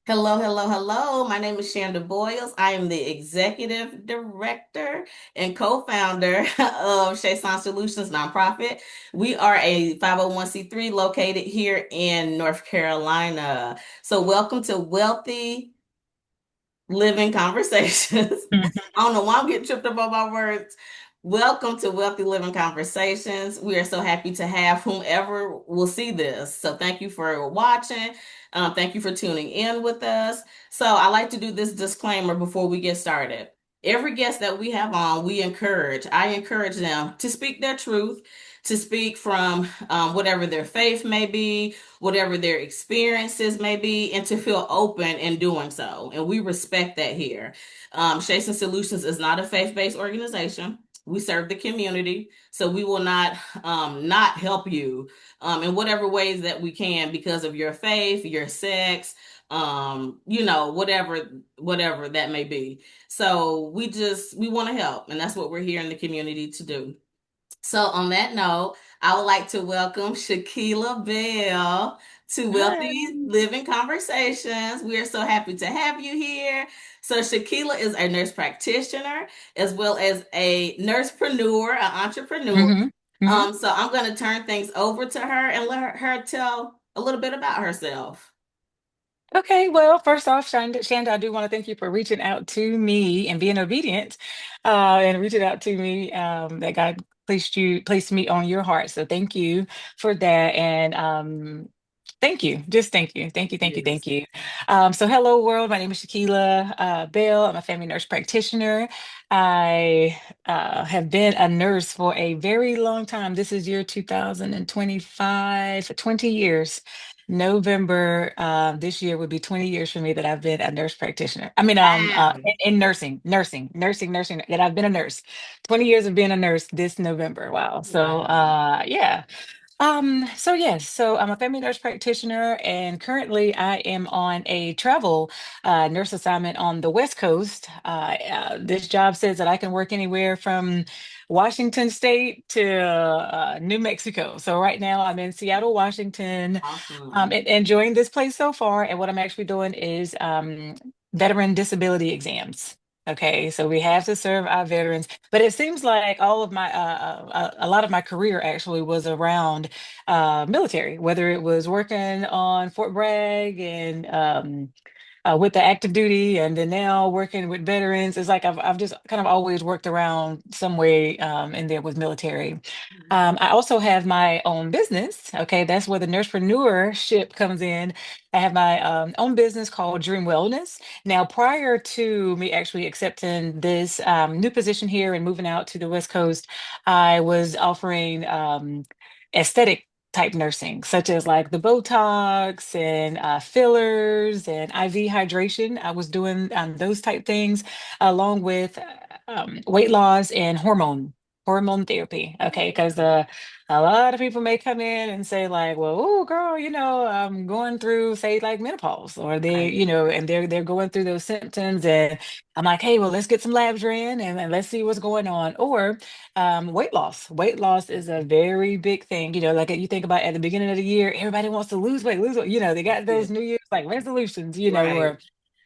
Hello, hello, hello. My name is Shanda Boyles. I am the executive director and co-founder of Shakeila Solutions nonprofit. We are a 501(c)(3) located here in North Carolina. So welcome to Wealthy Living Conversations. Mhm. I don't know why I'm getting tripped up on my words. Welcome to Wealthy Living Conversations. We are so happy to have whomever will see this. So thank you for watching. Thank you for tuning in with us. So I like to do this disclaimer before we get started. Every guest that we have on, I encourage them to speak their truth, to speak from whatever their faith may be, whatever their experiences may be, and to feel open in doing so. And we respect that here. Shason Solutions is not a faith-based organization. We serve the community, so we will not help you in whatever ways that we can because of your faith, your sex, whatever that may be. So we want to help, and that's what we're here in the community to do. So, on that note, I would like to welcome Shakeila Bell to Wealthy Hi. Living Conversations. We are so happy to have you here. So, Shakeila is a nurse practitioner as well as a nursepreneur, an entrepreneur. hmm hmm So, I'm going to turn things over to her and let her tell a little bit about herself. Okay, well, first off, Shanda, I do want to thank you for reaching out to me and being obedient, and reaching out to me. That God placed me on your heart. So thank you for that, and thank you, just thank Yes. you. So hello, world. My name is Shakeila Bell. I'm a family nurse practitioner. I have been a nurse for a very long time. This is year 2025, 20 years. November this year would be 20 years for me that I've been a nurse practitioner. I mean, Wow. in nursing, that I've been a nurse. 20 years of being a nurse this November. Wow. So, Wow. yeah. So yes, so I'm a family nurse practitioner, and currently I am on a travel nurse assignment on the West Coast. This job says that I can work anywhere from Washington State to New Mexico. So right now I'm in Seattle, Washington, Awesome. enjoying this place so far. And what I'm actually doing is veteran disability exams. Okay, so we have to serve our veterans, but it seems like all of my a lot of my career actually was around military, whether it was working on Fort Bragg and with the active duty, and then now working with veterans. It's like I've just kind of always worked around some way in there with military. I also have my own business. Okay, that's where the nursepreneurship comes in. I have my own business called Dream Wellness. Now, prior to me actually accepting this new position here and moving out to the West Coast, I was offering aesthetic type nursing, such as like the Botox and fillers and IV hydration. I was doing those type things along with weight loss and hormone therapy. Okay, because a lot of people may come in and say like, well, oh girl, I'm going through, say, like menopause, or they, Right. and they're going through those symptoms, and I'm like, hey, well, let's get some labs ran and let's see what's going on. Or weight loss. Weight loss is a very big thing. Like you think about at the beginning of the year, everybody wants to lose weight, lose weight. They got those Yes. New Year's like resolutions, Right. or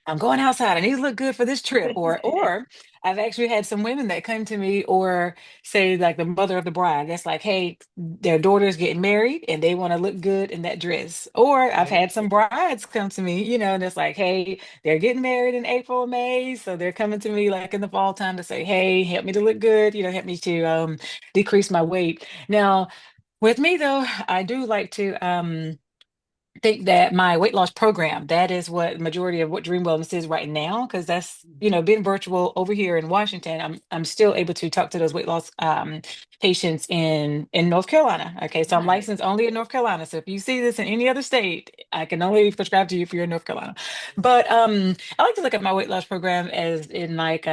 I'm going outside. I need to look good for this trip. Or I've actually had some women that come to me, or say like the mother of the bride, that's like, hey, their daughter's getting married and they want to look good in that dress. Or I've Right. had some brides come to me, and it's like, hey, they're getting married in April or May. So they're coming to me like in the fall time to say, hey, help me to look good, help me to decrease my weight. Now, with me though, I do like to think that my weight loss program, that is what majority of what Dream Wellness is right now, because that's, being virtual over here in Washington, I'm still able to talk to those weight loss patients in North Carolina. Okay, so I'm Right. licensed only in North Carolina. So if you see this in any other state, I can only prescribe to you if you're in North Carolina. But I like to look at my weight loss program as in like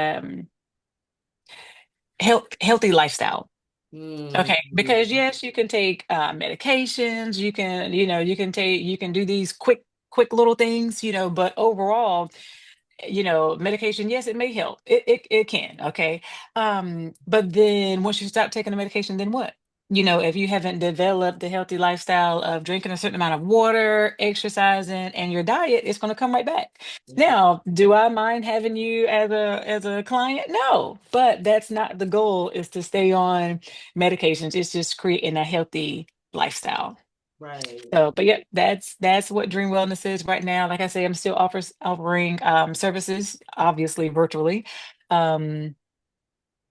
healthy lifestyle. Okay, because Mm-hmm. yes, you can take medications, you can do these quick little things, but overall, medication, yes, it may help. It can, okay. But then once you stop taking the medication, then what? if you haven't developed the healthy lifestyle of drinking a certain amount of water, exercising, and your diet, it's going to come right back. Yeah. Now, do I mind having you as a client? No, but that's not the goal, is to stay on medications. It's just creating a healthy lifestyle. Right. So, but yeah, that's what Dream Wellness is right now. Like I say, I'm still offering services, obviously virtually, um,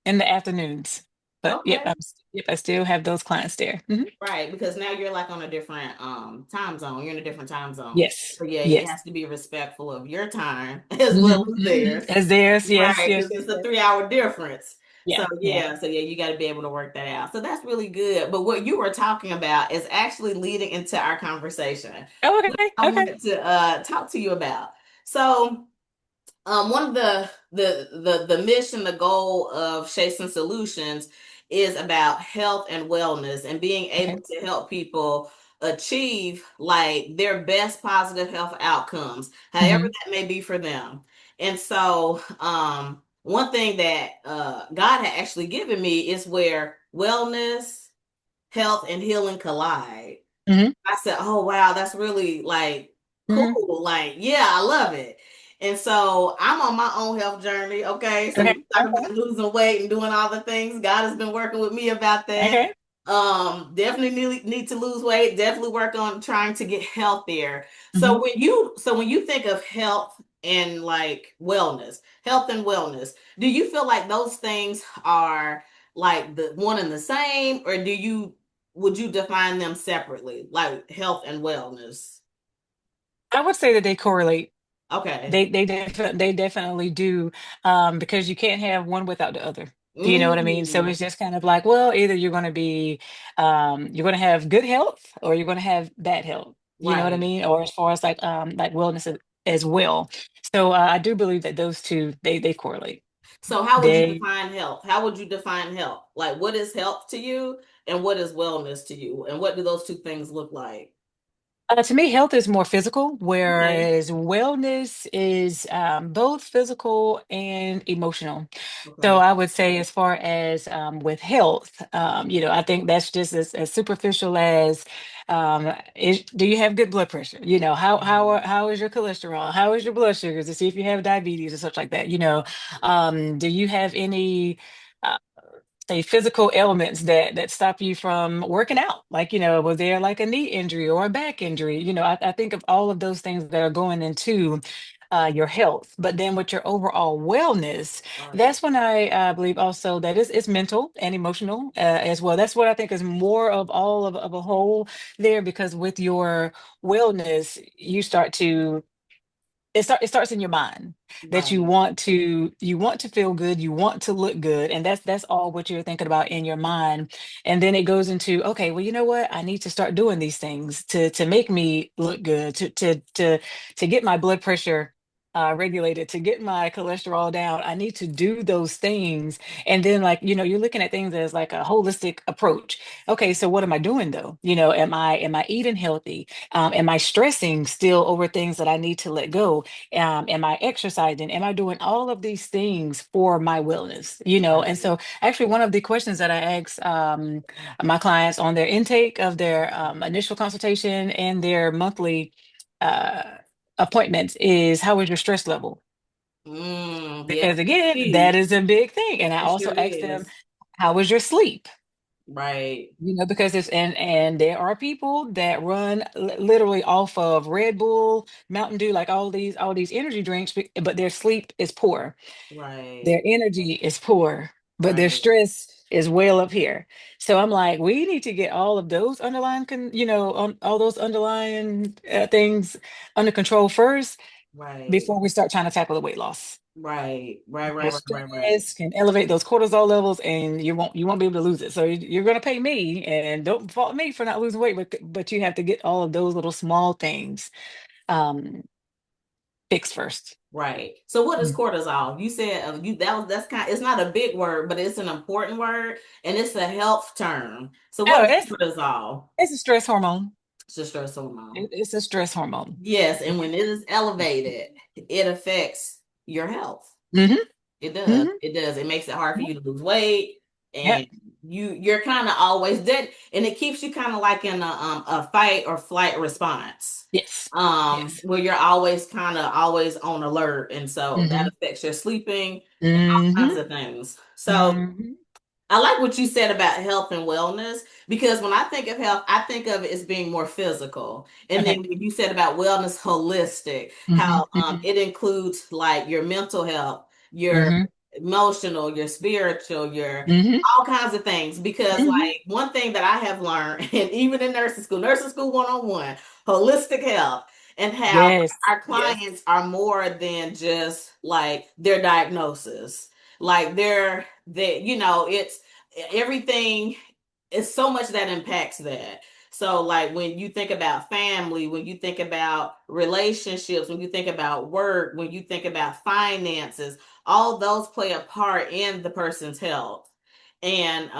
in the afternoons. But yep, Okay. yep, I still have those clients there. Right, because now you're like on a different time zone. You're in a different time zone. Yes, So yeah, you yes. have to be respectful of your time as well as theirs. As theirs, yes, Right, yes, because yes, it's a yes. 3 hour difference. Yeah, yeah. So yeah, you got to be able to work that out. So that's really good. But what you were talking about is actually leading into our conversation. Oh, What okay, I okay, wanted to talk to you about. So one of the mission, the goal of Shapes and Solutions is about health and wellness and being okay. able to help people achieve like their best positive health outcomes, however hmm that may be for them. And so, one thing that God had actually given me is where wellness, health, and healing collide. hmm I said, "Oh wow, that's really like hmm cool. Like, yeah, I love it." And so I'm on my own health journey. Okay, so Okay, when we talk okay, about losing weight and doing all the things, God has been working with me about that. okay. Definitely need to lose weight. Definitely work on trying to get healthier. hmm So when you think of health and like wellness, health and wellness, do you feel like those things are like the one and the same, or do you would you define them separately, like health and wellness? I would say that they correlate. Okay. They definitely do, because you can't have one without the other. Do you know what I mean? So Mm, it's just kind of like, well, either you're going to have good health, or you're going to have bad health. You know what I right. mean? Or as far as like wellness as well. So I do believe that those two, they correlate. So how would you They define health? How would you define health? Like what is health to you and what is wellness to you? And what do those two things look like? To me, health is more physical, Okay. whereas wellness is both physical and emotional. So Okay. I would say, as far as with health, I think that's just as superficial as, do you have good blood pressure? Mhm. How is your cholesterol? How is your blood sugars, to see if you have diabetes or such like that? Do you have any uh, say physical ailments that stop you from working out? Like, was there like a knee injury or a back injury? I think of all of those things that are going into your health. But then with your overall wellness, Right. that's when I believe also that it's mental and emotional as well. That's what I think is more of all of a whole there, because with your wellness, it starts in your mind, that Right. you want to feel good, you want to look good, and that's all what you're thinking about in your mind. And then it goes into, okay, well, you know what, I need to start doing these things to make me look good, to get my blood pressure regulated, to get my cholesterol down. I need to do those things. And then, like, you're looking at things as like a holistic approach. Okay, so what am I doing though? Am I eating healthy? Am I stressing still over things that I need to let go? Am I exercising? Am I doing all of these things for my wellness? And Right. so, actually, one of the questions that I ask my clients on their intake of their initial consultation and their monthly uh, appointments is, how is your stress level? Yeah, Because that's again, that key. is a big thing. And I It also sure ask them, is. how was your sleep? Right. Because it's, and there are people that run literally off of Red Bull, Mountain Dew, like all these energy drinks, but their sleep is poor, their Right. energy is poor, but their Right. stress is well up here. So I'm like, we need to get all of those underlying, all those underlying things under control first, Right. before we start trying to tackle the weight loss. Right. Right. Right. Because Right. Right. Right. stress can elevate those cortisol levels, and you won't be able to lose it. So you're going to pay me, and don't fault me for not losing weight, but you have to get all of those little small things um fixed first. Right. So what is Mm. cortisol? You said you that was that's kind it's not a big word, but it's an important word and it's a health term. So what Oh, is it's cortisol? it's a stress hormone. It's just stress hormone. It's a stress hormone. Yes, and when it is elevated, it affects your health. Mm-hmm. It does. Mm-hmm. It does. It makes it hard for you to lose weight. Yep. you're kind of always dead, and it keeps you kind of like in a fight or flight response, Yes. Yes. where you're always kind of always on alert, and so that Mm-hmm. affects your sleeping and all kinds Mm-hmm. of things. So Mm-hmm. I like what you said about health and wellness, because when I think of health, I think of it as being more physical. And then Okay. when you said about wellness, holistic, Mm-hmm. how Mm-hmm. it includes like your mental health, your Mm-hmm. emotional, your spiritual, your Mm-hmm. all kinds of things. Because Mm-hmm. like one thing that I have learned, and even in nursing school 101, holistic health, and how Yes. our Yes. clients are more than just like their diagnosis. Like it's everything, is so much that impacts that. So like when you think about family, when you think about relationships, when you think about work, when you think about finances, all those play a part in the person's health. And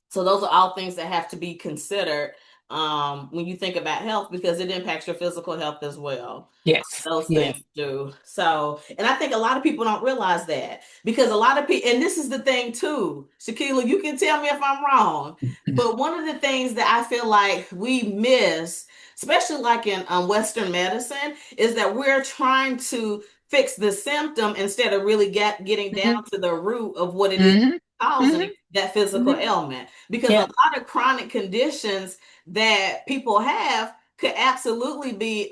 so those are all things that have to be considered when you think about health, because it impacts your physical health as well. Yes. Those things Yes. do. So, and I think a lot of people don't realize that, because a lot of people, and this is the thing too, Shakeila, you can tell me if I'm wrong, but one of the things that I feel like we miss, especially like in Western medicine, is that we're trying to fix the symptom instead of really getting Mm-hmm. down to the root of what it is Mm-hmm. causing Mm-hmm. that physical Mm-hmm. ailment. Because a Yep. lot of chronic conditions that people have could absolutely be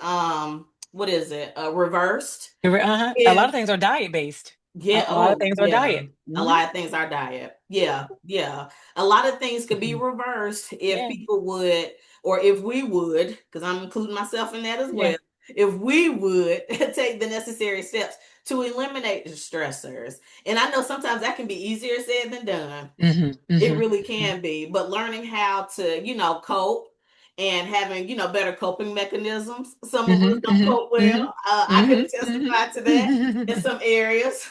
what is it, reversed Uh-huh. A lot if of things are diet based. yeah, A lot of oh things are yeah, diet. a Mm-hmm. lot of things are diet, yeah, yeah, a lot of things could be Mm-hmm. reversed if Yeah. people would, or if we would, because I'm including myself in that as Yeah. well, if we would take the necessary steps to eliminate the stressors. And I know sometimes that can be easier said than done. Mm-hmm. It Mm-hmm. really Mm-hmm. can be, but learning how to, cope, and having, better coping mechanisms. Some of us don't Mm-hmm. cope Mm-hmm. well. I could Mm-hmm. testify to that in some areas.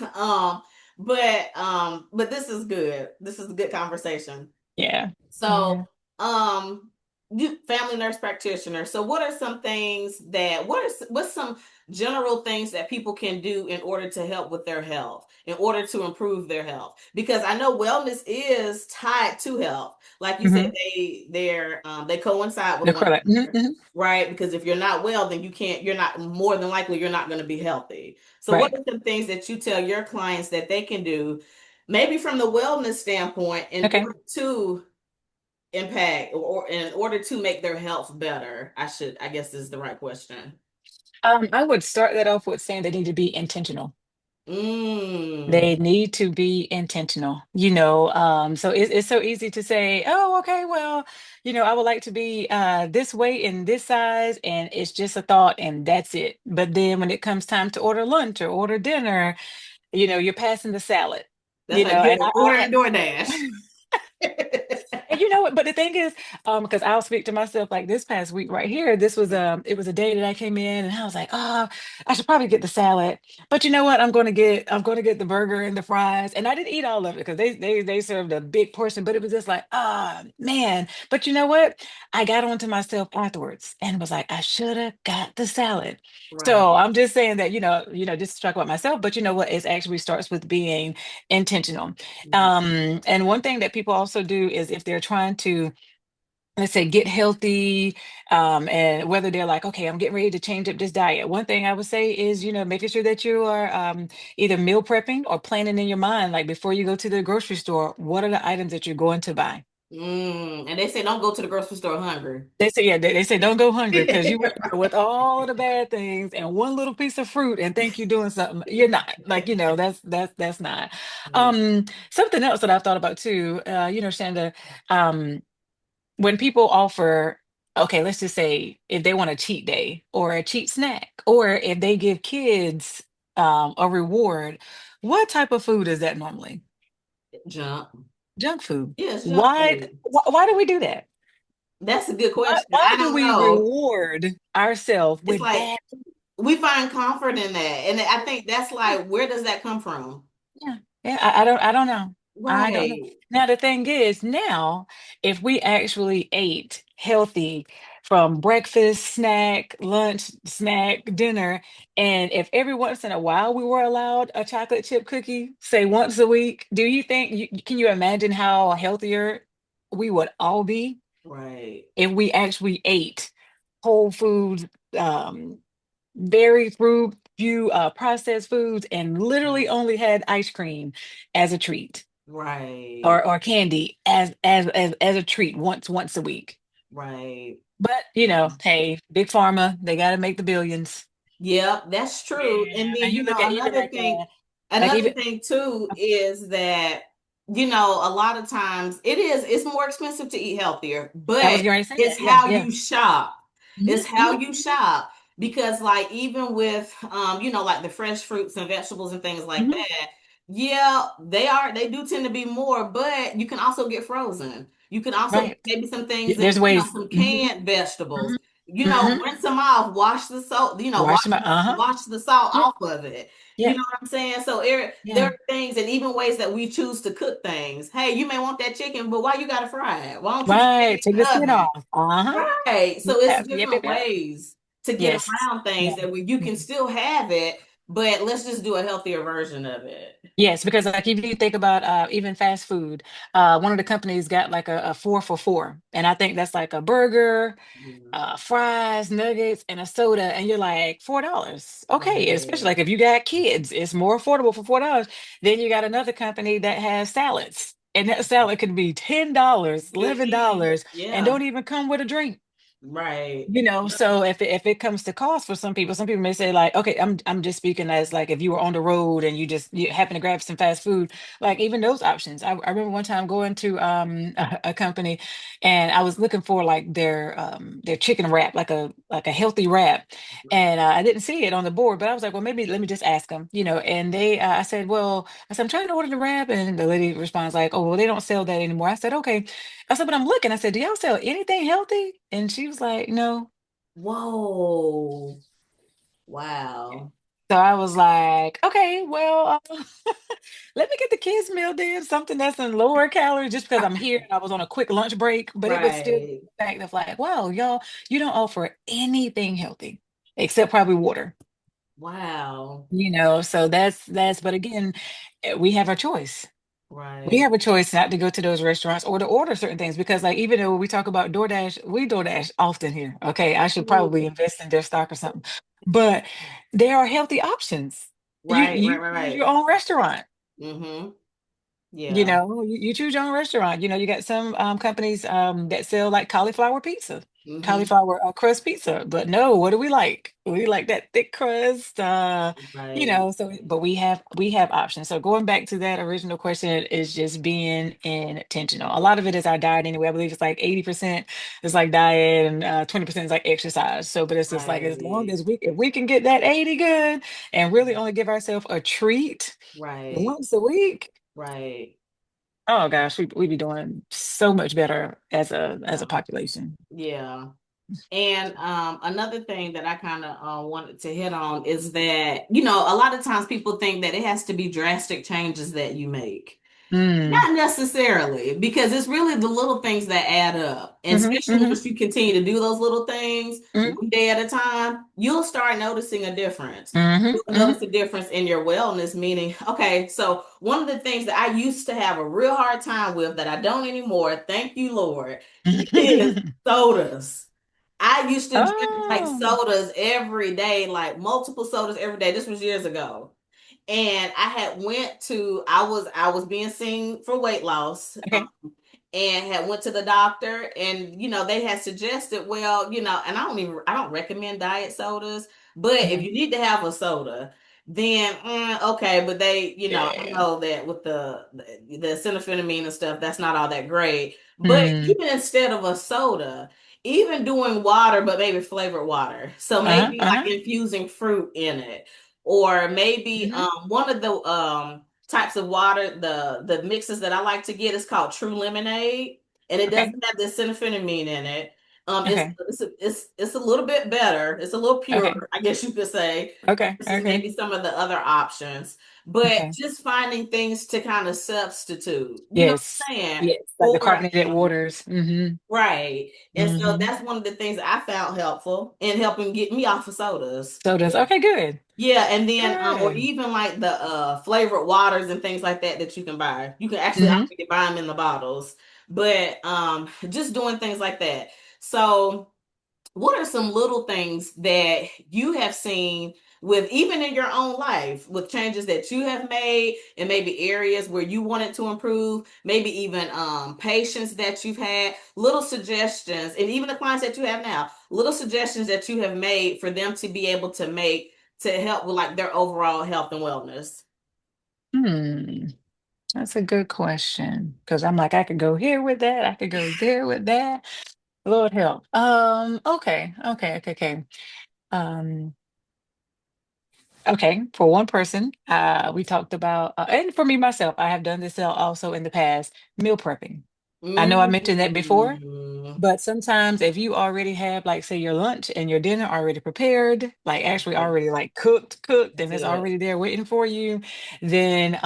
But this is good. This is a good conversation. Yeah. So, Yeah. um, you family nurse practitioner. So, what are some things that what's some general things that people can do in order to help with their health, in order to improve their health? Because I know wellness is tied to health. Like you said, Mm-hmm. they coincide with The one correct. another, Mm-hmm. right? Because if you're not well, then you're not, more than likely you're not going to be healthy. So, what Right. are some things that you tell your clients that they can do, maybe from the wellness standpoint, in Okay. order to impact, or in order to make their health better? I guess is the right question. I would start that off with saying they need to be intentional. Mm, They need to be intentional, so it's so easy to say, oh, okay, well, I would like to be this weight and this size, and it's just a thought and that's it. But then when it comes time to order lunch or order dinner, you're passing the salad, that's like and ordering DoorDash. and you know what? But the thing is, because I'll speak to myself like this past week right here. This was it was a day that I came in and I was like, oh, I should probably get the salad. But you know what? I'm going to get the burger and the fries. And I didn't eat all of it because they served a big portion. But it was just like, ah, man. But you know what? I got onto myself afterwards and was like, I should have got the salad. Right. So I'm just saying that, just to talk about myself. But you know what? It actually starts with being intentional. Mhm. And one thing that people also do is if they're trying to, let's say, get healthy, and whether they're like, okay, I'm getting ready to change up this diet. One thing I would say is, making sure that you are either meal prepping or planning in your mind, like before you go to the grocery store, what are the items that you're going to buy? And they say don't go to the grocery store hungry. They say, yeah, they say don't go hungry because you went there with all the bad things and one little piece of fruit and think you're doing something. You're not. Like, that's not. Yeah. Something else that I've thought about too, Shanda, um, when people offer, okay, let's just say if they want a cheat day or a cheat snack, or if they give kids a reward, what type of food is that normally? Junk. Junk food. Yeah, it's junk Why, food. why do we do that? That's a good Why, question. why I do don't we know. reward ourselves It's with like bad? we find comfort in that. And I think that's like, where does that come from? Yeah, yeah. I don't know. I don't know. Right. Now the thing is, now if we actually ate healthy, from breakfast, snack, lunch, snack, dinner. And if every once in a while we were allowed a chocolate chip cookie, say once a week, do you think can you imagine how healthier we would all be Right. if we actually ate whole foods, um, very fruit, few processed foods, and literally only had ice cream as a treat, Right. or candy as a treat once a week. Right. But hey, big pharma, they got to make the billions. Yep, that's true. Yeah, And then, and you look at even like another even thing too is that, a lot of times it's more expensive to eat healthier, I was but going to say it's that. Yeah, how yeah. you shop. It's Hmm, how hmm. you shop. Because like even with like the fresh fruits and vegetables and things like Hmm. that, yeah, they do tend to be more, but you can also get frozen. You can also get Right. maybe some things in, There's ways. some Hmm, canned vegetables. hmm, hmm. Rinse them off, wash the salt, Wash my. Uh-huh. wash the salt Yep. off of it. You Yep. know what I'm saying? So there Yeah. are things and even ways that we choose to cook things. Hey, you may want that chicken, but why you gotta fry it? Why don't you just make Right. it Take in the the skin oven? off. Uh-huh. Right. So it's Yep. Yep. Yep. different Yep. ways to get Yes. around things Yeah. that you can still have it, but let's just do a healthier version of it. Yes, because like if you think about even fast food, one of the companies got like a 4 for 4, and I think that's like a burger, Yeah. fries, nuggets, and a soda, and you're like $4. Okay, especially Right. like if you got kids, it's more affordable for $4. Then you got another company that has salads, and that salad could be $10, Could be. $11, and Yeah. don't even come with a drink. Right. So if it comes to cost for some people may say like, okay, I'm just speaking as like if you were on the road and you happen to grab some fast food, like even those options. I remember one time going to a company, and I was looking for like their chicken wrap, like a healthy wrap, and I didn't see it on the board, but I was like, well, maybe let me just ask them, and I said, well, I'm trying to order the wrap, and the lady responds like, oh, well, they don't sell that anymore. I said, okay. I said, but I'm looking. I said, do y'all sell anything healthy? And she was like, no. Whoa. Wow. So I was like, okay, well, let me get the kids' meal then, something that's in lower calories, just because I'm here and I was on a quick lunch break. But it was still the Right. fact of like, wow, y'all, you don't offer anything healthy except probably water. Wow. So but again, we have a choice. We Right. have a choice not to go to those restaurants or to order certain things because, like, even though we talk about DoorDash, we DoorDash often here. Okay, I should probably invest in their stock or something. But there are healthy options. You Right, right, you right, choose right. your own restaurant. Mm-hmm. You Yeah. know, you choose your own restaurant. You got some companies that sell like cauliflower pizza, Mm-hmm. cauliflower crust pizza. But no, what do we like? We like that thick crust. Right. But we have options. So going back to that original question is just being intentional. A lot of it is our diet anyway. I believe it's like 80% is like diet and 20% is like exercise. So, but it's just like as long Right. as if we can get that 80 good and really only give ourselves a treat Right. once a week. Right. Oh gosh, we be doing so much better as a Yeah. population. Yeah. And another thing that I kind of wanted to hit on is that, a lot of times people think that it has to be drastic changes that you make. Mm. Not necessarily, because it's really the little things that add up. And Hmm, especially hmm, once you continue to do those little things hmm, one day at a time, you'll start noticing a difference. hmm, You'll hmm. notice a difference in your wellness, meaning, okay, so one of the things that I used to have a real hard time with that I don't anymore, thank you, Lord, is sodas. I used to drink like Oh, sodas every day, like multiple sodas every day. This was years ago. And I was being seen for weight loss, okay. and had went to the doctor, and they had suggested, well, and I don't recommend diet sodas, but if Mhm. you need to have a soda, then okay, but I Yeah. know that with the acetylphenamine and stuff, that's not all that great. But Mm. even instead of a soda, even doing water, but maybe flavored water, so Uh-huh. maybe like Uh-huh. infusing fruit in it, or maybe Hmm. one of the types of water, the mixes that I like to get is called True Lemonade, and it Okay. doesn't have the acetylphenamine in it. It's Okay. it's a little bit better. It's a little Okay. purer, I guess you could say, Okay. versus Okay. maybe some of the other options. But Okay. just finding things to kind of substitute, you know Yes. what I'm saying? Yes. Like the For carbonated waters. Mm-hmm. right. And so Mm-hmm. that's one of the things I found helpful in helping get me off of sodas. So does okay, good. Yeah, and then or Good. even like the flavored waters and things like that that you can buy. You can actually I Mm-hmm. think you can buy them in the bottles. But just doing things like that. So what are some little things that you have seen with even in your own life with changes that you have made and maybe areas where you wanted to improve, maybe even patients that you've had, little suggestions, and even the clients that you have now, little suggestions that you have made for them to be able to make to help with like their overall health and wellness. Hmm. That's a good question. Because I'm like, I could go here with that, I could go there with that. Lord help. Okay. Um, okay, for one person, we talked about, and for me myself, I have done this also in the past, meal prepping. I know I mentioned that before, Mm, but sometimes if you already have, like, say, your lunch and your dinner already prepared, like actually right. already like cooked, That's and it's it. already there waiting for you, then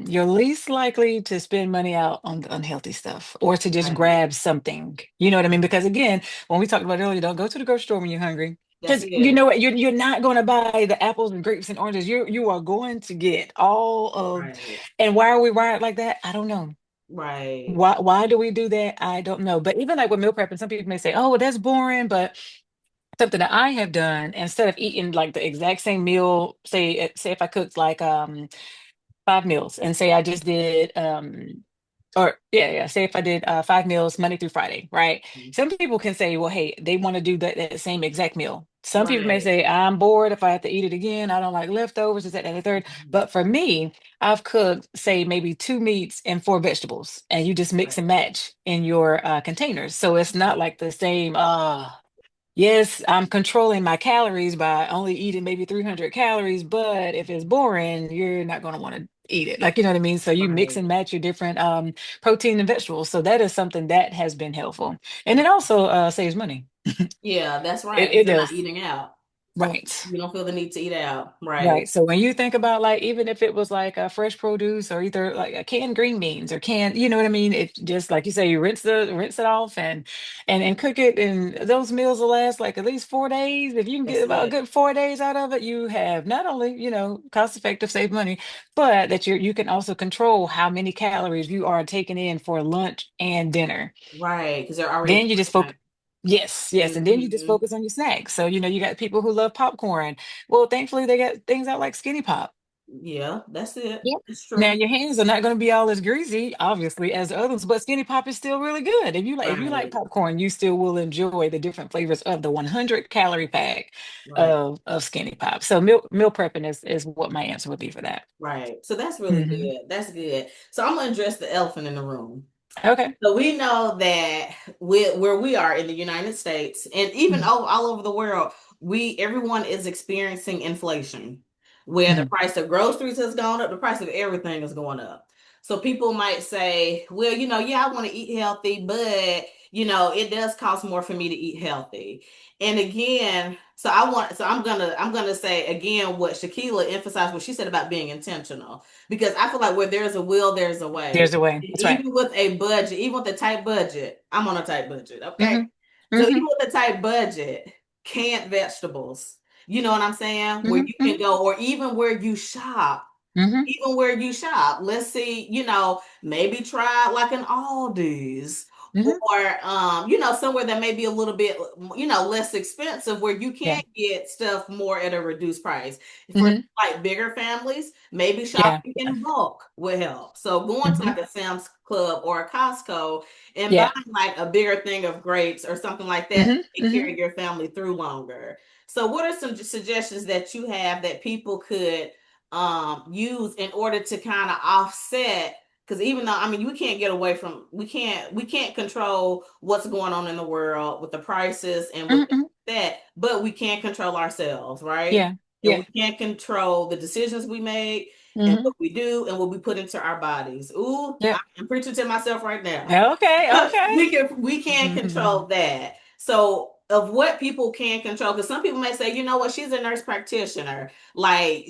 you're least likely to spend money out on the unhealthy stuff or to just Right. grab something. You know what I mean? Because again, when we talked about earlier, don't go to the grocery store when you're hungry. That's Because you it. know what, you're not going to buy the apples and grapes and oranges. You are going to get all of, Right. and why are we wired like that? I don't know. Right. Why do we do that? I don't know. But even like with meal prep, and some people may say, "Oh, well, that's boring." But something that I have done instead of eating like the exact same meal, say if I cooked like 5 meals, and say I just did or yeah, say if I did 5 meals Monday through Friday, right? Some people can say, well, hey, they want to do that same exact meal. Some people may Right. say, I'm bored if I have to eat it again. I don't like leftovers, is that and the third. But for me, I've cooked, say, maybe 2 meats and 4 vegetables, and you just mix Right. and match in your containers. So it's not like the same. Yes, I'm controlling my calories by only eating maybe 300 calories, but if it's boring, you're not going to want to eat it. Like, you know what I mean? So you mix Right. and match your different protein and vegetables. So that is something that has been helpful. And it also saves money. Yeah, that's right. Because It you're not does. eating out. Right. You don't feel the need to eat out. Right. Right. So when you think about like even if it was like a fresh produce or either like a canned green beans or canned, you know what I mean? It just like you say, you rinse it off and cook it, and those meals will last like at least 4 days. If you can get That's about a it. good 4 days out of it, you have not only, cost effective, save money, but that you can also control how many calories you are taking in for lunch and dinner. Right. Because they're already Then you just focus. planned. Yes, and then you just Hmm. focus on your snacks. So, you got people who love popcorn. Well, thankfully they got things out like Skinny Pop. Yeah, that's it. Yep. It's Now true. your hands are not going to be all as greasy, obviously, as others, but Skinny Pop is still really good. If you like Right. popcorn, you still will enjoy the different flavors of the 100 calorie pack Right. of Skinny Pop. So meal prepping is what my answer would be for that. Right. So that's really Hmm. good. That's good. So I'm gonna address the elephant in the room. Okay. So we know that where we are in the United States and even Hmm. all over the world, we everyone is experiencing inflation, where the Hmm. price of groceries has gone up, the price of everything is going up. So people might say, well, yeah, I want to eat healthy, but it does cost more for me to eat healthy. And again, so I'm gonna say again what Shakeila emphasized, what she said about being intentional, because I feel like where there's a will, there's a way. There's a way. That's right. Even with a budget, even with a tight budget, I'm on a tight budget, okay? Hmm. So even Hmm. with a tight budget, canned vegetables, you know what I'm saying? Where Hmm. you can Hmm. go, or Hmm. even where you shop. Let's see, maybe try like an Aldi's Hmm. or somewhere that may be a little bit less expensive where you Yeah. can get stuff more at a reduced price. For Hmm. like bigger families, maybe Yeah. shopping Yeah. in bulk will help. So going to Hmm. like a Sam's Club or a Costco and buying Yeah. like a bigger thing of grapes or something like that Hmm. to Hmm. carry your family through longer. So what are some suggestions that you have that people could use in order to kind of offset, because even though I mean we can't control what's going on in the world with the prices and with Hmm. that, but we can control ourselves, right? Yeah. And we Yeah. can't control the decisions we make and Hmm. what we do and what we put into our bodies. Ooh, Yeah. I'm preaching to myself right now. Okay. Okay. We can control that. So of what people can control, because some people may say, you know what, she's a nurse practitioner. Like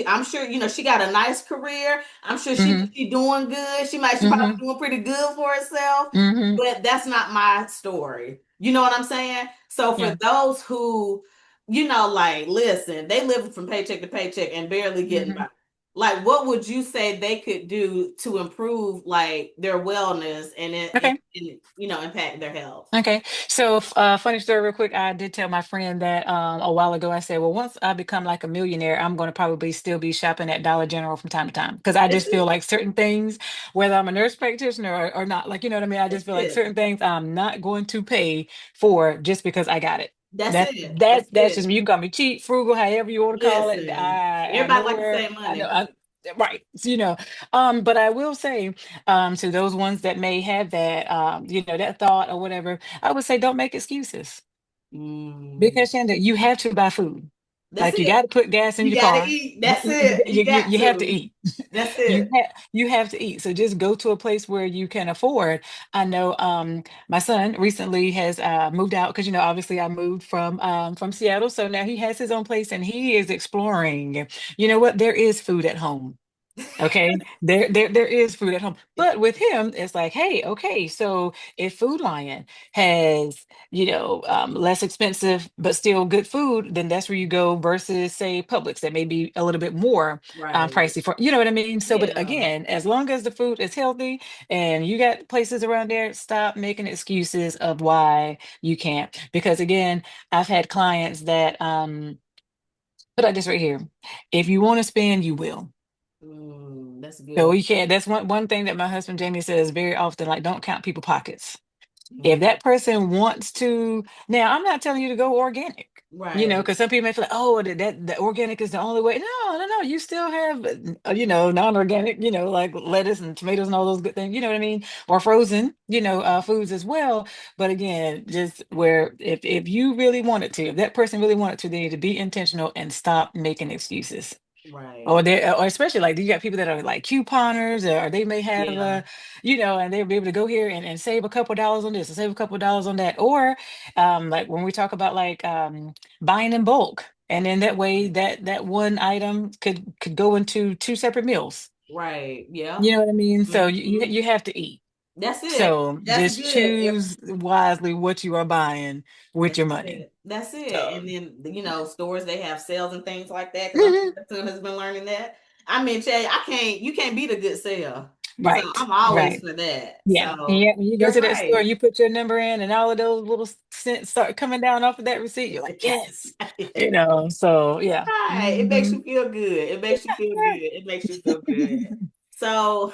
I'm sure, she got a nice career. I'm sure Hmm. she doing good. She probably Hmm. doing pretty good for herself. Hmm. But that's not my story. You know what I'm saying? So for Yeah. those who, like, listen, they live from paycheck to paycheck and barely getting Hmm. by. Like, what would you say they could do to improve like their wellness Okay. and impact their health? Okay. So, funny story, real quick. I did tell my friend that a while ago. I said, "Well, once I become like a millionaire, I'm going to probably still be shopping at Dollar General from time to time because I That's just feel it. like certain things, whether I'm a nurse practitioner or not, like you know what I mean. I That's just feel like it. certain things I'm not going to pay for just because I got it. That's That it. That's that's just it. me. You can call me cheap, frugal, however you want to call it. Listen, I everybody like to nowhere. save I know. money. Right. So, but I will say, to those ones that may have that, that thought or whatever. I would say don't make excuses Mm. because Shanda, you have to buy food. That's Like you it. got to put gas in You your got to car. eat. That's it. You got You have to to. eat. That's it. You have to eat. So just go to a place where you can afford. I know my son recently has moved out because obviously I moved from Seattle. So now he has his own place and he is exploring. You know what? There is food at home. Okay, there is food at home, but with him, it's like, hey, okay, so if Food Lion has, less expensive but still good food, then that's where you go versus say Publix that may be a little bit more Right. pricey for, you know what I mean? So, but Yeah. again, as long as the food is healthy and you got places around there, stop making excuses of why you can't. Because again, I've had clients that put out this right here. If you want to spend, you will. That's So good. you can't. That's one thing that my husband Jamie says very often. Like, don't count people pockets. If Mm. that person wants to, now I'm not telling you to go organic. Right. Because some people may feel like, oh, that organic is the only way. No, no, no. You still have, non-organic, like lettuce and tomatoes and all those good things. You know what I mean? Or frozen, foods as well. But again, just where if you really wanted to, if that person really wanted to, they need to be intentional and stop making excuses. Right. Or especially like you got people that are like couponers, or they may have Yeah. and they'll be able to go here and save a couple dollars on this and save a couple dollars on that. Or like when we talk about like buying in bulk, and then that way that one item could go into two separate meals. Right. Yeah. You know what I mean? So Hmm. you have to eat. That's it. So That's just good. choose wisely what you are buying with That's your money. it. That's it. So And then, stores, they have sales and things like that. Because mhm. my son has been learning that. I mean, Jay, you can't beat a good sale. So Right, I'm always right. for that. Yeah, So yeah. When you go you're to that store, right. you put your number in, and all of those little cents start coming down off of that receipt. You're like, yes, So yeah. Right. It makes Hmm. you feel good. It makes you feel good. It makes you feel good. So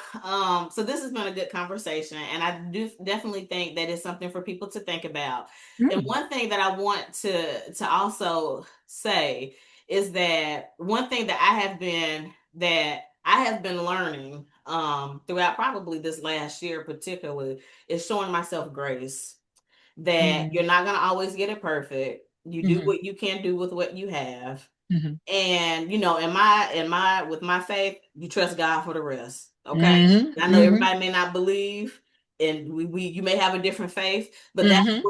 this has been a good conversation, and I do definitely think that it's something for people to think about. And Mm, one thing that I want to also say is that one thing that I have been learning throughout probably this last year particularly is showing myself grace. That mm, you're not gonna always get it perfect. You do mhm, what you can do with what you have, mhm, and in my with my faith, you trust God for the rest. Okay. mhm, I know mhm, everybody may not believe, and we you may have a different faith, but mhm.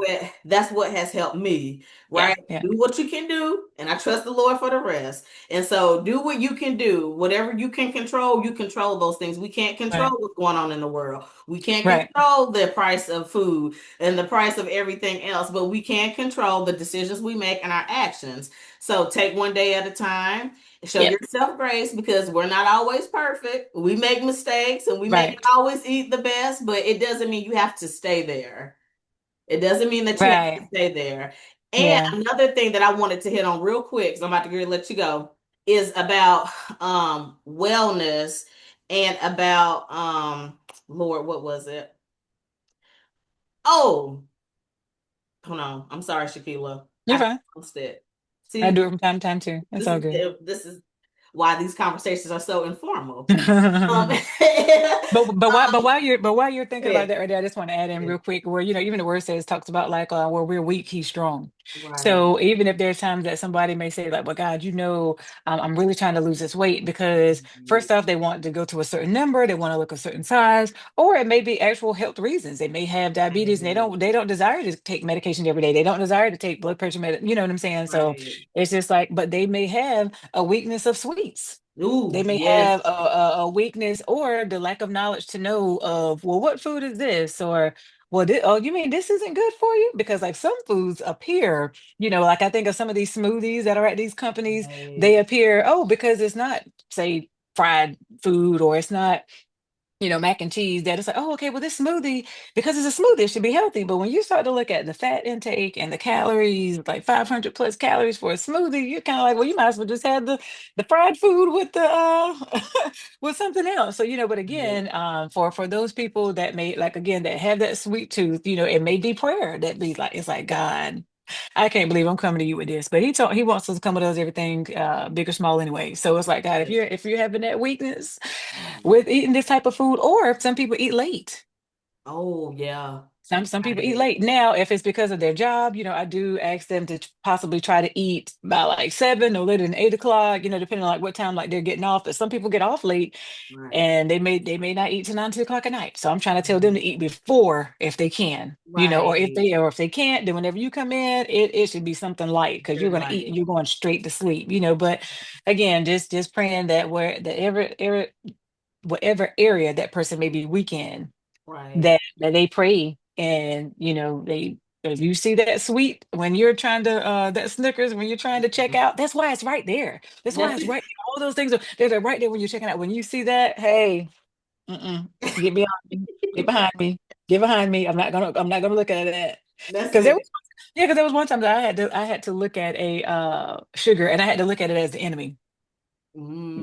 that's what has helped me, Yeah, right? yeah, Do what you can do, and I trust the Lord for the rest. And so do what you can do. Whatever you can control, you control those things. We can't control right, what's going on in the world. We can't right. control the price of food and the price of everything else, but we can control the decisions we make and our actions. So take one day at a time. Show Yep, yourself grace because we're not always perfect. We make mistakes and we may right, not always eat the best, but it doesn't mean you have to stay there. It doesn't mean that you have to right. stay there. And Yeah, another thing that I wanted to hit on real quick, because I'm about to get ready to let you go, is about wellness and about Lord, what was it? Oh, hold on. I'm sorry, Shakeila. you're I fine. lost it. I See, do it from time to time too. It's all good. this is why these conversations are so informal. Um, But while you're thinking about yeah, that right there, I just want to add in yeah. real quick where even the word says talks about like where we're weak, he's strong. Right. So even if there's times that somebody may say like, well, God, I'm really trying to lose this weight because Mhm. first off, they want to go to a certain number, they want to look a certain size, or it may be actual health reasons. They may have diabetes and Right. they don't desire to take medication every day. They don't desire to take blood pressure you know what I'm saying? So Right. it's just like, but they may have a weakness of sweets. They Ooh, may have yes. a weakness or the lack of knowledge to know of, well, what food is this? Or, well, oh, you mean this isn't good for you? Because like some foods appear, like I think of some of these smoothies that are at these companies, Right. they appear, oh, because it's not, say, fried food or it's not mac and cheese that it's like, oh, okay, well, this smoothie, because it's a smoothie, it should be healthy. But when you start to look at the fat intake and the calories, like 500 plus calories for a smoothie, you're kind of like, well, you might as well just have the fried food with the with something else. So, but Right. again, for those people that may like again that have that sweet tooth, it may be prayer that be like, it's like, God, I can't believe I'm coming to you with this. But he wants us to come with us everything big or small anyway. So it's like, God, if Yes. you're having that weakness Mhm. with eating this type of food, or if some people eat late. Oh, yeah. Some people eat Right. late. Now, if it's because of their job, I do ask them to possibly try to eat by like 7 or later than 8 o'clock, depending on like what time like they're getting off. But some people get off late Right. and they may not eat till 9, 2 o'clock at night. So I'm trying to tell them Mhm. to eat before if they can, Right. or if they can't, then whenever you come in, it should be something light because you're Very gonna eat light. and you're going straight to sleep. But again, just praying that whatever area that person may be weak in, Right. that they pray and they if you see that sweet when you're trying to that Snickers when you're trying to check Mhm. out, that's why it's right there. That's why That's it's it. right there. All those things they're right there when you're checking out. When you see that, hey, get behind me, get behind me, get behind me. I'm not gonna look at that. That's Because there it. was yeah, because there was one time that I had to look at a sugar and I had to look at it as the enemy.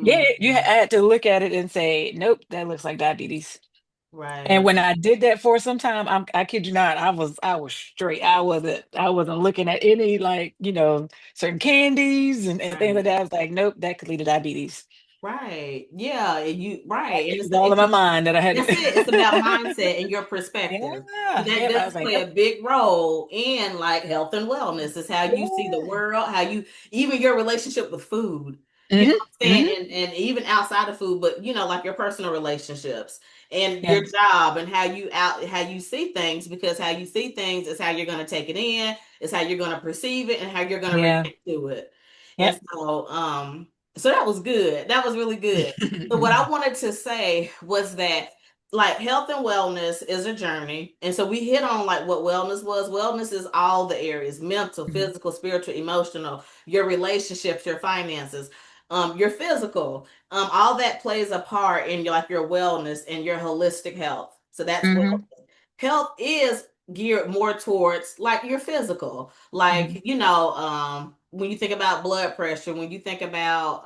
Yeah, I Mm. had to look at it and say, nope, that looks like diabetes. And Right. when I did that for some time, I kid you not, I was straight. I wasn't looking at any like, certain candies and things like Right. that. I was like, nope, that could lead to diabetes. Right. Yeah. And you right. And It was all in my mind that I had that's it. to. It's about mindset and your perspective. And Yeah. that Yep. I does was like, play a nope. big role in like health and wellness. It's how you see the Yeah. world, how you even your relationship with food. You know Hmm. what I'm Hmm. saying? And even outside of food, but like your personal relationships and Yeah. your job and how you see things, because how you see things is how you're gonna take it in, is how you're gonna perceive it and how you're gonna Yeah. react to it. And Yep. so that was good. That was really good. So what I wanted to say was that like health and wellness is a journey. And so we hit on like what wellness was. Wellness is all the areas: mental, Mhm. physical, spiritual, emotional, your relationships, your finances, your physical. All that plays a part in your wellness and your holistic health. So that's what Mhm. health is geared more towards like your physical. Mhm. Like, when you think about blood pressure, when you think about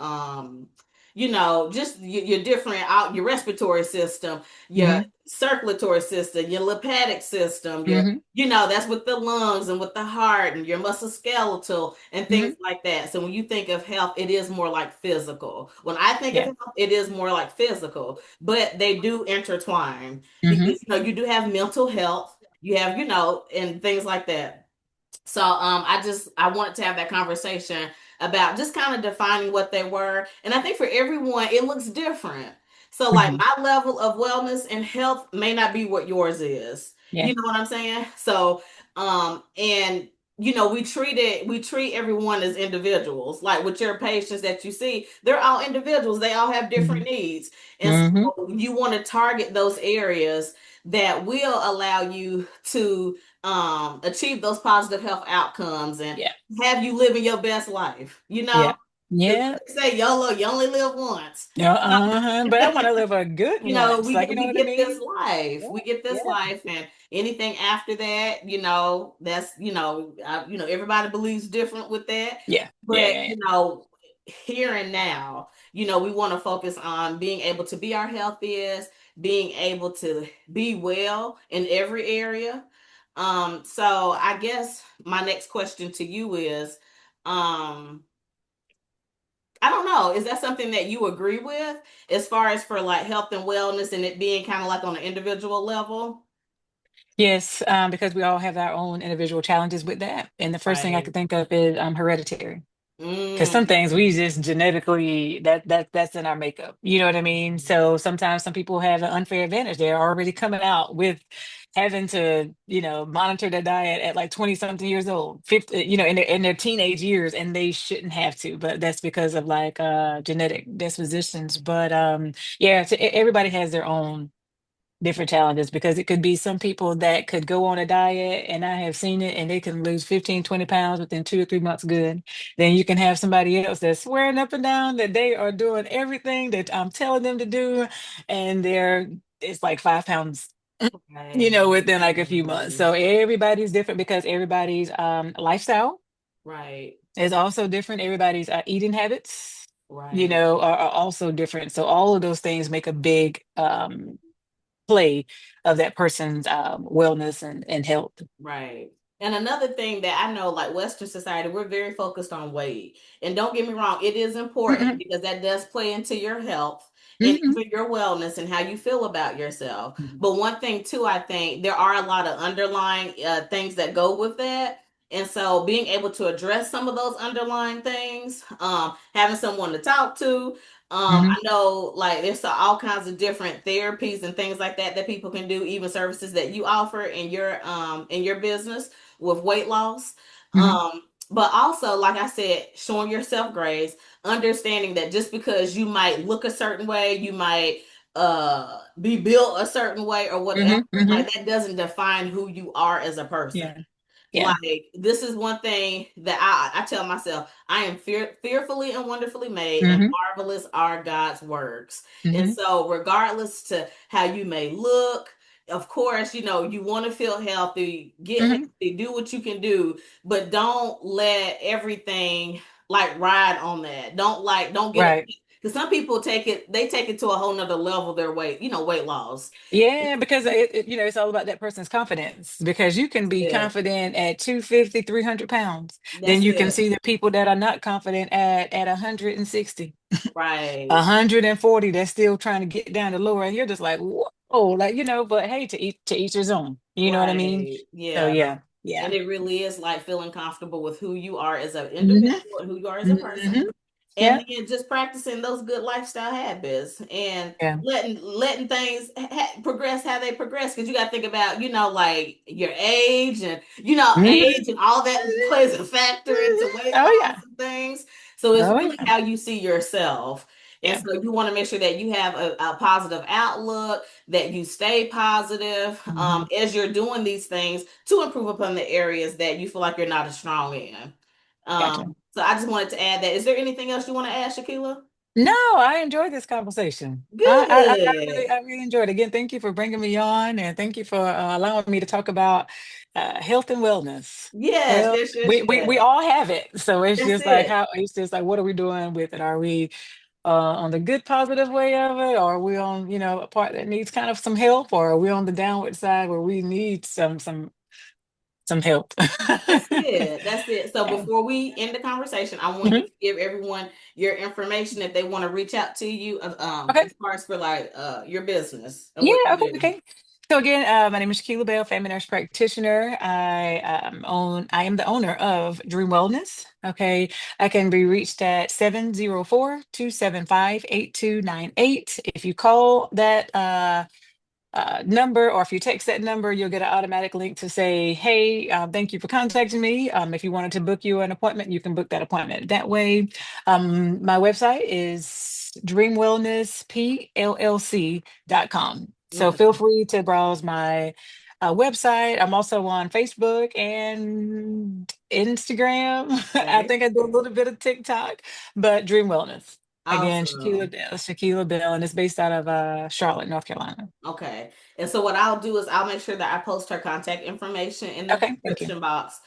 just your different out your respiratory system, your Mhm. circulatory system, your lymphatic system, your Mhm. that's with the lungs and with the heart and your musculoskeletal and things Mhm. like that. So when you think of health, it is more like physical. When I think of Yeah. health, it is more like physical, but they do intertwine Mhm. because you do have mental health, you have and things like that. So I wanted to have that conversation about just kind of defining what they were. And I think for everyone it looks different. So like Mhm. my level of wellness and health may not be what yours is. Yeah. You know what I'm saying? So and we treat everyone as individuals. Like with your patients that you see, they're all individuals. They all have different Mhm. needs. And Mhm. so you want to target those areas that will allow you to achieve those positive health outcomes and Yeah. have you living your best life, Yeah. because Yeah. they say YOLO, you only live once. Yeah, but I want to live a good once. We Like, you know we what I get this mean? life. Yeah, We get this yeah, life, and anything after that, that's everybody believes different with that. yeah, yeah, But yeah, here and now, we want to focus on being able to be our healthiest, being able to be well in every area. So I guess my next question to you is, um, I don't know. Is that something that you agree with as far as for like health and wellness and it being kind of like on an individual level? Yes, because we all have our own individual challenges with that. And the first thing I Right. could think of is hereditary. Because some things we Mm, just genetically that's in our makeup. You know what I mean? So sometimes some people have an unfair advantage. They're already coming out with having to, monitor their diet at like 20 something years old, 50, in their teenage years, and they shouldn't have to, but that's because of like genetic dispositions. But yeah, so everybody has their own different challenges because it could be some people that could go on a diet, and I have seen it, and they can lose 15, 20 pounds within 2 or 3 months good. Then you can have somebody else that's swearing up and down that they are doing everything that I'm telling them to do, and it's like 5 pounds, right. within like a few months. So everybody's different because everybody's lifestyle Right. is also different. Everybody's eating habits, Right. are also different. So all of those things make a big play of that person's wellness and health. Right. And another thing that I know, like Western society, we're very focused on weight. And don't get me wrong, it is important Hmm. because that does play into your health and Hmm. even your wellness and how you feel about yourself. Hmm. But one thing too, I think there are a lot of underlying things that go with that. And so being able to address some of those underlying things, having someone to talk to, Hmm. I know like there's all kinds of different therapies and things like that that people can do, even services that you offer in your business with weight loss. Hmm. But also, like I said, showing yourself grace, understanding that just because you might look a certain way, you might be built a certain way or whatever, Hmm. Hmm. like that doesn't define who you are as a person. Yeah. Yeah. Like this is one thing that I tell myself, I am fearfully and wonderfully made, and Hmm. marvelous are God's works. And Hmm. so regardless to how you may look, of course, you want to feel healthy, get Hmm. healthy, do what you can do, but don't let everything like ride on that. Don't get Right. because some people take it to a whole nother level, their weight, weight loss. Yeah, because it's all about that person's confidence. Because you can be Yeah, confident at 250, 300 pounds. Then that's you can it. see the people that are not confident at 160, Right. 140, that's still trying to get down to lower. And you're just like, whoa, like, but hey, to each his own. You know what I mean? Right. So Yeah. yeah, And yeah. it really is like feeling comfortable with who you are as an Hmm. individual and who you are as a person. Hmm. And Yeah. then just practicing those good lifestyle habits and Yeah. letting things progress how they progress. Because you got to think about, like your age and, Hmm. age and all that plays a factor into weight Oh loss yeah. and things. So it's Oh really yeah. how you see yourself. And Yeah. so you want to make sure that you have a positive outlook, that you stay positive Hmm. as you're doing these things to improve upon the areas that you feel like you're not as strong in. Gotcha. So I just wanted to add that. Is there anything else you want to add, Shakeila? No, I enjoyed this conversation. Good. I really enjoyed it. Again, thank you for bringing me on, and thank you for allowing me to talk about health and wellness. Yes, Well, yes, yes, we yes. all have it, so That's it. it's just like what are we doing with it? Are we on the good positive way of it, or are we on a part that needs kind of some help, or are we on the downward side where we need some help? That's it. That's it. So Yeah. before we end the conversation, I want you Mhm. to give everyone your information if they want to reach out to you Okay. as far as for like your business and Yeah, what you okay, do. okay. So again, my name is Shakeila Bell, family nurse practitioner. I am the owner of Dream Wellness. Okay. I can be reached at 704-275-8298. If you call that number, or if you text that number, you'll get an automatic link to say, hey, thank you for contacting me. If you wanted to book you an appointment, you can book that appointment that way. My website is dreamwellnesspllc.com. So feel Okay. free to browse my website. I'm also on Facebook and Instagram. I Okay. think I do a little bit of TikTok, but Dream Wellness. Again, Awesome. Shakeila Bell, and it's based out of Charlotte, North Carolina. Okay. And so what I'll do is I'll make sure that I post her contact information in the Okay, thank you. description box.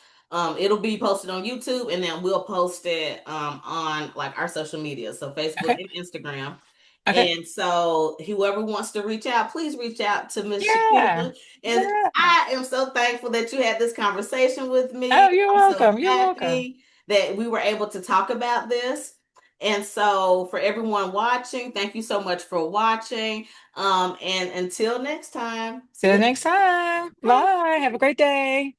It'll be posted on YouTube and then we'll post it on like our social media, so Facebook Okay, and Instagram. okay. And so whoever wants to reach out, please reach out to Miss Yeah, Shakeila. And yeah. I am so thankful that you had this conversation with Oh, me. you're I'm so welcome. You're welcome. happy that we were able to talk about this. And so for everyone watching, thank you so much for watching. And until next time, See you next time. bye. Bye. Have a great day.